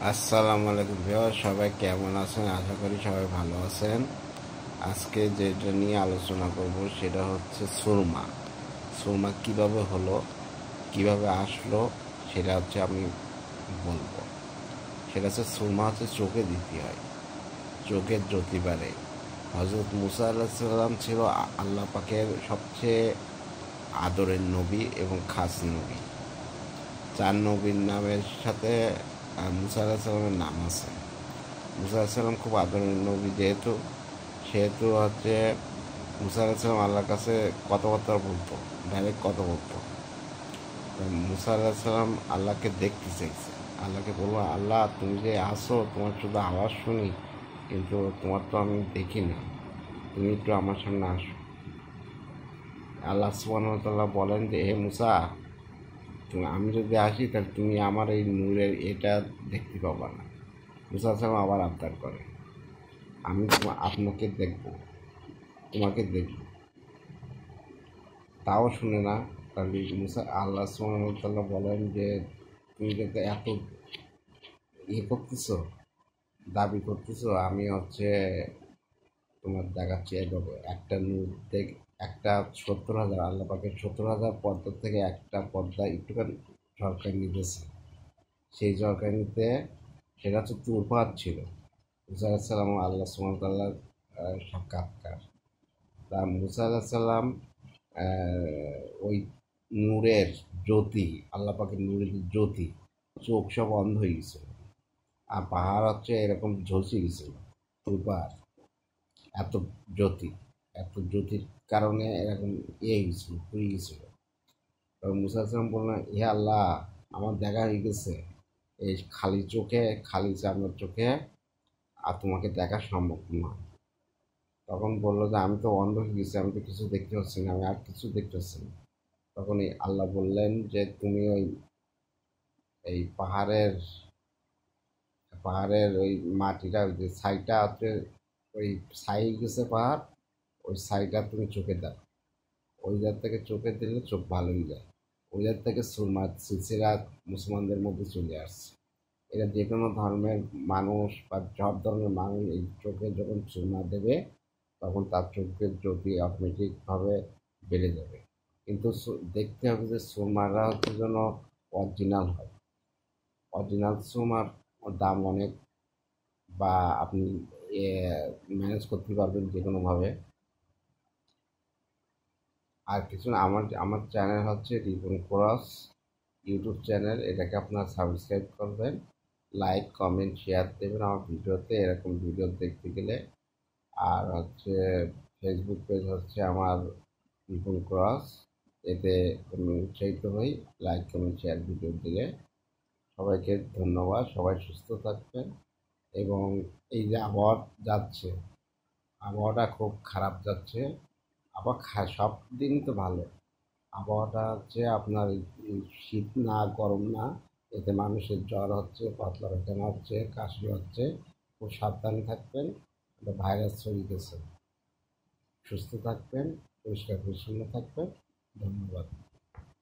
আসসালামু আলাইকুম ভিউয়ার, সবাই কেমন আছেন? আশা করি সবাই ভালো আছেন। আজকে যেটা নিয়ে আলোচনা করব সেটা হচ্ছে সুরমা। সুরমা কিভাবে হলো, কিভাবে আসলো, সেটা হচ্ছে আমি বলবো। সেটা হচ্ছে সুরমা হচ্ছে চোখে দিতে হয়, চোখের জ্যোতি বাড়ে। হজরত মুসা আলাইহিস সালাম ছিল আল্লাহ পাকের সবচেয়ে আদরের নবী এবং খাস নবী। চার নবীর নামের সাথে মুসা আলাইহিস সালামের নাম আছে। মুসা আলাইসাল্লাম খুব আদরের নবী, সেহেতু হচ্ছে মুসা আলাইসাল্লাম আল্লাহর কাছে কথাবার্তা বলতো, ডাইরেক্ট কথা বলতো। তো মুসা আলাইসাল্লাম আল্লাহকে দেখতে চাইছে। আল্লাহকে বলবো, আল্লাহ তুমি যে আসো, তোমার শুধু আওয়াজ শুনি, কিন্তু তোমার তো আমি দেখি না, তুমি একটু আমার সামনে আসো। আল্লাহ সুবহানাহু ওয়া তাআলা বলেন যে, হে মুসা, তুমি আমি যদি আসি তাহলে তুমি আমার এই নূরের এটা দেখতে পাবা না। মুসা আলাইসাল্লাম আবার আবদার করে, আমি আপনাকে দেখব, তোমাকে দেখব, তাও শুনে না। তাহলে মুসা আল্লাহ সুবহানাহু ওয়া তাআলা বলেন যে, তুমি যাতে এত করতেছো, দাবি করতেছো, আমি হচ্ছে তোমার দেখাচ্ছি এভাবে একটা নূর দেখ, একটা 70,000 আল্লাহ পাকের 70,000 পর্দা থেকে একটা পর্দা একটুখানি ঝলকানি নিতেছে। সেই ঝলকানিতে সেটা হচ্ছে তুরপাত ছিল। মুসা আলাইহিস সালাম আল্লাহ সুবহানাহু ওয়া তাআলার সাক্ষাৎকার। তা মুসা আলাইহিস সালাম ওই নূরের জ্যোতি, আল্লাহ পাকের নূরের জ্যোতি, চোখ সব অন্ধ হয়ে গেছিল। আর পাহাড় হচ্ছে এরকম ঝলসে গেছিল দুবার। এত জ্যোতি, এত জ্যোতির কারণে এরকম গেছিল, পুড়ে গেছিল। তখন মুসা আসলাম বললেন, হে আল্লাহ, আমার দেখা হয়ে গেছে, এই খালি চোখে, খালি চামড়ার চোখে আর তোমাকে দেখা সম্ভব না। তখন বললো যে, আমি তো অন্ধ হয়ে গেছি, আমি তো কিছু দেখতে পাচ্ছি না, আমি আর কিছু দেখতে পাচ্ছি না। তখন আল্লাহ বললেন যে, তুমি ওই এই পাহাড়ের পাহাড়ের ওই মাটিটা, ওই যে ছাইটা হচ্ছে, ওই ছাই গেছে পাহাড়, ওই ছাইটা তুমি চোখে দাও। ওই জায়গা থেকে চোখে দিলে চোখ ভালো হয়ে যায়। ওই জায়গা থেকে সুরমার সিলসিলা মুসলমানদের মধ্যে চলে আসছে। এটা যে কোনো ধর্মের মানুষ বা সব ধর্মের মানুষ এই চোখে যখন সুরমা দেবে, তখন তার চোখের জ্যোতি অটোমেটিকভাবে বেড়ে যাবে। কিন্তু দেখতে হবে যে সুরমাটা হচ্ছে যেন অরিজিনাল হয়। অরিজিনাল সুরমার দাম অনেক, বা আপনি ম্যানেজ করতে পারবেন যে কোনোভাবে। আর কিছু না, আমার আমার চ্যানেল হচ্ছে রিপন ক্রস ইউটিউব চ্যানেল। এটাকে আপনার সাবস্ক্রাইব করবেন, লাইক কমেন্ট শেয়ার দেবেন আমার ভিডিওতে, এরকম ভিডিও দেখতে গেলে। আর হচ্ছে ফেসবুক পেজ হচ্ছে আমার রিপন ক্রস, এতে আমি উৎসাহিত হই লাইক কমেন্ট শেয়ার ভিডিও দিলে। সবাইকে ধন্যবাদ, সবাই সুস্থ থাকবেন। এবং এই যে আবহাওয়া যাচ্ছে, আবহাওয়াটা খুব খারাপ যাচ্ছে। আবার সব দিনই তো ভালো। আবহাওয়াটা হচ্ছে আপনার শীত না, গরম না, এতে মানুষের জ্বর হচ্ছে, পাতলা পায়খানা হচ্ছে, কাশি হচ্ছে। খুব সাবধানে থাকবেন, একটা ভাইরাস ছড়িয়েছে। সুস্থ থাকবেন, পরিষ্কার পরিচ্ছন্ন থাকবেন। ধন্যবাদ।